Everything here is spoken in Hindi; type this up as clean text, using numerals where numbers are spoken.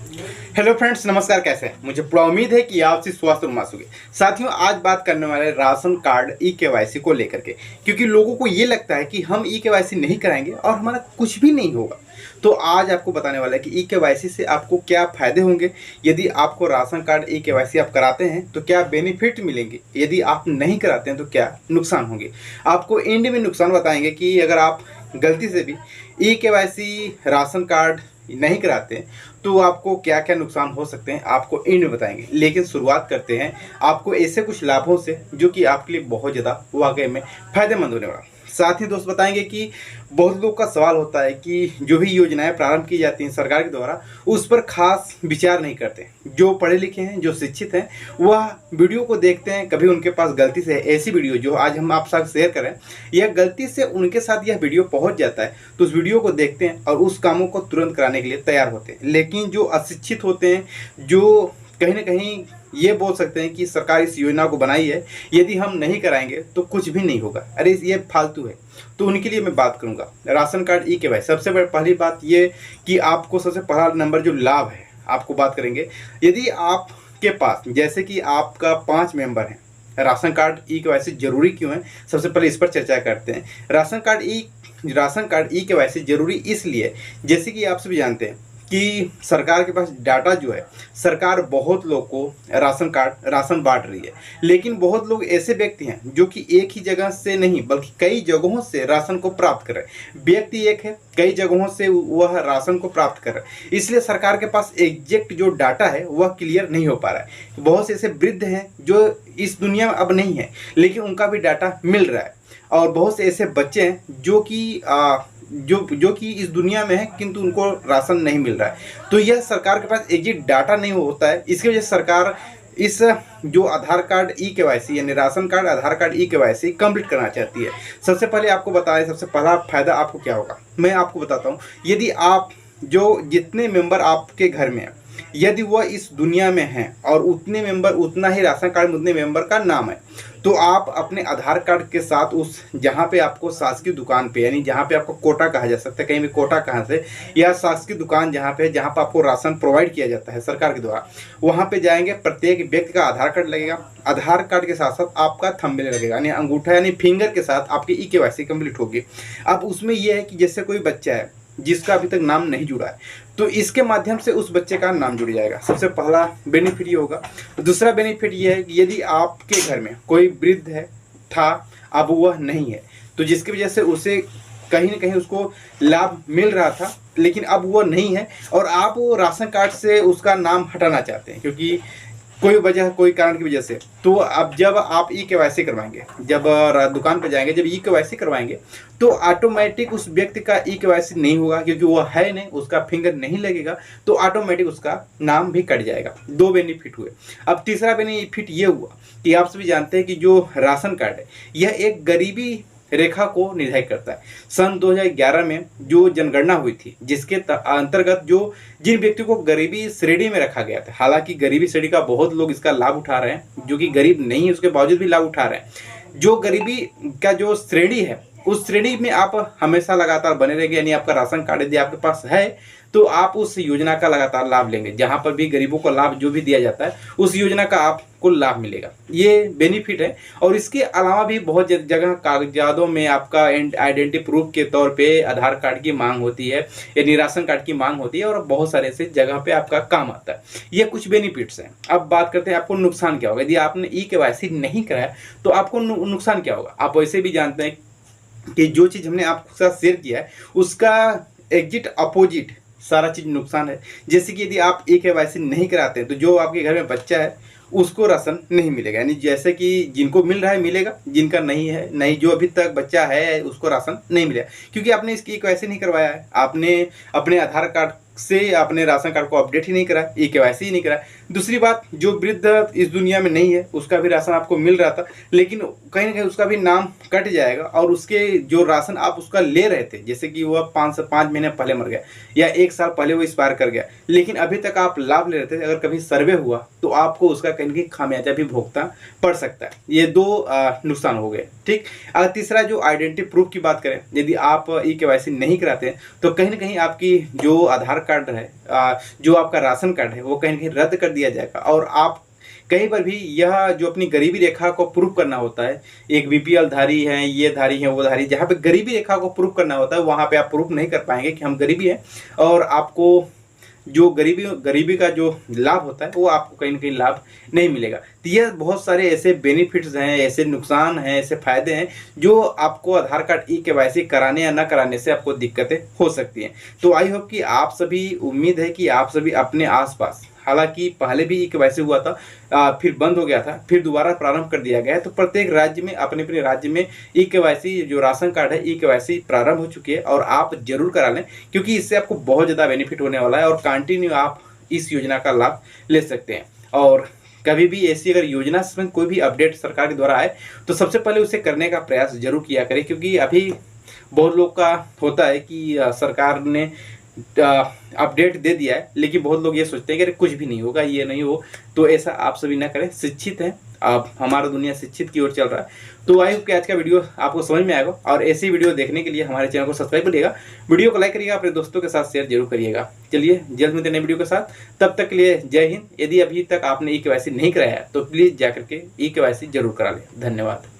हेलो फ्रेंड्स, नमस्कार। कैसे हैं? मुझे पूरा उम्मीद है कि आप स्वस्थ और मस्त होंगे। साथियों, आज बात करने वाले राशन कार्ड ई केवाईसी को लेकर के, क्योंकि लोगों को ये लगता है कि हम ई केवाईसी नहीं कराएंगे और हमारा कुछ भी नहीं होगा। तो आज आपको बताने वाला है कि ई केवाईसी से आपको क्या फायदे होंगे। यदि आपको राशन कार्ड ई केवाईसी आप कराते हैं तो क्या बेनिफिट मिलेंगे, यदि आप नहीं कराते हैं तो क्या नुकसान होंगे। आपको एंड में नुकसान बताएंगे कि अगर आप गलती से भी ई केवाईसी राशन कार्ड नहीं कराते हैं तो आपको क्या क्या नुकसान हो सकते हैं, आपको एंड में बताएंगे। लेकिन शुरुआत करते हैं आपको ऐसे कुछ लाभों से जो कि आपके लिए बहुत ज़्यादा वाकई में फ़ायदेमंद होने वाला। साथ ही दोस्त बताएंगे कि बहुत लोगों का सवाल होता है कि जो भी योजनाएं प्रारंभ की जाती हैं सरकार के द्वारा, उस पर खास विचार नहीं करते। जो पढ़े लिखे हैं, जो शिक्षित हैं, वह वीडियो को देखते हैं। कभी उनके पास गलती से ऐसी वीडियो जो आज हम आप साथ शेयर करें, यह गलती से उनके साथ यह वीडियो पहुंच जाता है तो उस वीडियो को देखते हैं और उस कामों को तुरंत कराने के लिए तैयार होते हैं। लेकिन जो अशिक्षित होते हैं, जो कहीं ना कहीं ये बोल सकते हैं कि सरकार इस योजना को बनाई है, यदि हम नहीं कराएंगे तो कुछ भी नहीं होगा, अरे ये फालतू है, तो उनके लिए मैं बात करूंगा राशन कार्ड ई केवाईसी। सबसे पहली बात ये कि आपको सबसे पहला नंबर जो लाभ है आपको बात करेंगे। यदि आपके पास जैसे कि आपका 5 मेंबर हैं, राशन कार्ड ई केवाईसी जरूरी क्यों है, सबसे पहले इस पर चर्चा करते हैं। राशन कार्ड ई केवाईसी जरूरी इसलिए, जैसे कि आप सभी जानते हैं कि सरकार के पास डाटा जो है, सरकार बहुत लोग को राशन बांट रही है। लेकिन बहुत लोग ऐसे व्यक्ति हैं जो कि एक ही जगह से नहीं बल्कि कई जगहों से राशन को प्राप्त कर रहे हैं। व्यक्ति एक है, कई जगहों से वह राशन को प्राप्त कर रहे हैं, इसलिए सरकार के पास एग्जैक्ट जो डाटा है वह क्लियर नहीं हो पा रहा है। बहुत से ऐसे वृद्ध हैं जो इस दुनिया में अब नहीं है लेकिन उनका भी डाटा मिल रहा है, और बहुत से ऐसे बच्चे हैं जो कि इस दुनिया में है किंतु उनको राशन नहीं मिल रहा है। तो यह सरकार के पास एग्जैक्ट डाटा नहीं होता है, इसकी वजह से सरकार इस जो आधार कार्ड ई केवाईसी यानी राशन कार्ड आधार कार्ड ई केवाईसी कंप्लीट करना चाहती है। सबसे पहले आपको बताएं, सबसे पहला फायदा आपको क्या होगा मैं आपको बताता हूँ। यदि आप जो जितने मेंबर आपके घर में हैं, यदि वह इस दुनिया में हैं और उतने मेंबर उतना ही राशन कार्ड में उतने मेंबर का नाम है, तो आप अपने आधार कार्ड के साथ उस जहाँ पे आपको शासकीय दुकान पे, यानी जहाँ पे आपको कोटा कहा जा सकता है, कहीं भी कोटा कहाँ से, या शासकीय दुकान जहाँ पे आपको राशन प्रोवाइड किया जाता है सरकार के द्वारा, वहाँ पे जाएंगे। प्रत्येक व्यक्ति का आधार कार्ड लगेगा, आधार कार्ड के साथ साथ आपका थंबनेल लगेगा, यानी अंगूठा यानी फिंगर के साथ आपकी ई केवाईसी कंप्लीट होगी। अब उसमें यह है कि जैसे कोई बच्चा है जिसका अभी तक नाम नहीं जुड़ा है, तो इसके माध्यम से उस बच्चे का नाम जुड़ जाएगा। सबसे पहला बेनिफिट ये होगा। दूसरा बेनिफिट ये है कि यदि आपके घर में कोई वृद्ध है था, अब वह नहीं है, तो जिसकी वजह से उसे कहीं ना कहीं उसको लाभ मिल रहा था लेकिन अब वह नहीं है, और आप वो राशन कार्ड से उसका नाम हटाना चाहते हैं क्योंकि कोई कारण की वजह से, तो अब जब आप ई केवाईसी करवाएंगे, जब दुकान पर जाएंगे, जब ई केवाईसी करवाएंगे तो ऑटोमेटिक उस व्यक्ति का ई केवाईसी नहीं होगा क्योंकि वो है नहीं, उसका फिंगर नहीं लगेगा, तो ऑटोमेटिक उसका नाम भी कट जाएगा। 2 बेनिफिट हुए। अब तीसरा बेनिफिट ये हुआ कि आप सभी जानते हैं कि जो राशन कार्ड है यह एक गरीबी रेखा को निर्धारित करता है। सन 2011 में जो जनगणना हुई थी, जिसके अंतर्गत जो जिन व्यक्तियों को गरीबी श्रेणी में रखा गया था, हालांकि गरीबी श्रेणी का बहुत लोग इसका लाभ उठा रहे हैं, जो कि गरीब नहीं है उसके बावजूद भी लाभ उठा रहे हैं। जो गरीबी का जो श्रेणी है उस श्रेणी में आप हमेशा लगातार बने रहेंगे, यानी आपका राशन कार्ड यदि आपके पास है तो आप उस योजना का लगातार लाभ लेंगे। जहां पर भी गरीबों को लाभ जो भी दिया जाता है उस योजना का आपको लाभ मिलेगा, ये बेनिफिट है। और इसके अलावा भी बहुत जगह कागजातों में आपका आइडेंटिटी प्रूफ के तौर पे आधार कार्ड की मांग होती है, यानी राशन कार्ड की मांग होती है, और बहुत सारे ऐसे जगह पे आपका काम आता है। ये कुछ बेनिफिट्स हैं। अब बात करते हैं आपको नुकसान क्या होगा। यदि आपने ई केवाईसी नहीं कराया तो आपको नुकसान क्या होगा। आप वैसे भी जानते हैं कि जो चीज़ हमने आपके साथ शेयर किया है उसका एग्जिट अपोजिट सारा चीज़ नुकसान है। जैसे कि यदि आप ई केवाईसी नहीं कराते हैं तो जो आपके घर में बच्चा है उसको राशन नहीं मिलेगा, यानी जैसे कि जिनको मिल रहा है मिलेगा, जिनका नहीं है नहीं, जो अभी तक बच्चा है उसको राशन नहीं मिलेगा क्योंकि आपने इसकी केवाईसी नहीं करवाया है। आपने अपने आधार कार्ड से अपने राशन कार्ड को अपडेट ही नहीं करा, ई केवाईसी ही नहीं करा। दूसरी बात, जो वृद्ध इस दुनिया में नहीं है उसका भी राशन आपको मिल रहा था, लेकिन कहीं ना कहीं उसका भी नाम कट जाएगा और उसके जो राशन आप उसका ले रहे थे, जैसे कि वह 5 से 5 महीने पहले मर गया या 1 साल पहले वो एक्सपायर कर गया, लेकिन अभी तक आप लाभ ले रहे थे, अगर कभी सर्वे हुआ तो आपको उसका कहीं कहीं खामियाजा भी भुगतना पड़ सकता है। ये 2 नुकसान हो गए। ठीक। अगर तीसरा जो आइडेंटिटी प्रूफ की बात करें, यदि आप ई केवाईसी नहीं कराते हैं तो कहीं ना कहीं आपकी जो आधार कार्ड है, जो आपका राशन कार्ड है, वो कहीं ना कहीं रद्द कर दिया जाएगा। और आप कहीं पर भी यह जो अपनी गरीबी रेखा को प्रूव करना होता है, एक बीपीएल धारी है, ये धारी है, वो धारी, जहाँ पे गरीबी रेखा को प्रूव करना होता है वहाँ पे आप प्रूव नहीं कर पाएंगे कि हम गरीबी हैं, और आपको जो गरीबी का जो लाभ होता है वो आपको कहीं ना कहीं लाभ नहीं मिलेगा। तो यह बहुत सारे ऐसे बेनिफिट्स हैं, ऐसे नुकसान हैं, ऐसे फायदे हैं जो आपको आधार कार्ड ई-केवाईसी कराने या ना कराने से आपको दिक्कतें हो सकती हैं। तो आई होप कि आप सभी, उम्मीद है कि आप सभी अपने आसपास, हालांकि पहले भी ई-केवाईसी हुआ था, फिर बंद हो गया था, फिर दोबारा प्रारंभ कर दिया गया है, तो प्रत्येक राज्य में, अपने अपने राज्य में ई-केवाईसी जो राशन कार्ड है, ई-केवाईसी प्रारंभ हो चुकी है, और आप जरूर करा लें क्योंकि इससे आपको बहुत ज़्यादा बेनिफिट होने वाला है और कंटिन्यू आप इस योजना का लाभ ले सकते हैं। और कभी भी ऐसी अगर योजना में कोई भी अपडेट सरकार के द्वारा आए तो सबसे पहले उसे करने का प्रयास जरूर किया करें, क्योंकि अभी बहुत लोग का होता है कि सरकार ने अपडेट दे दिया है, लेकिन बहुत लोग ये सोचते हैं कि अरे कुछ भी नहीं होगा, ये नहीं हो। तो ऐसा आप सभी ना करें, शिक्षित हैं आप, हमारा दुनिया शिक्षित की ओर चल रहा है। तो आई होप कि आज का वीडियो आपको समझ में आएगा, और ऐसी वीडियो देखने के लिए हमारे चैनल को सब्सक्राइब करिएगा, वीडियो को लाइक करिएगा, अपने दोस्तों के साथ शेयर जरूर करिएगा। चलिए जल्द मिलते हैं नए वीडियो के साथ, तब तक के लिए जय हिंद। यदि अभी तक आपने ई-केवाईसी नहीं कराया है तो प्लीज़ जाकर के ई-केवाईसी जरूर करा लें। धन्यवाद।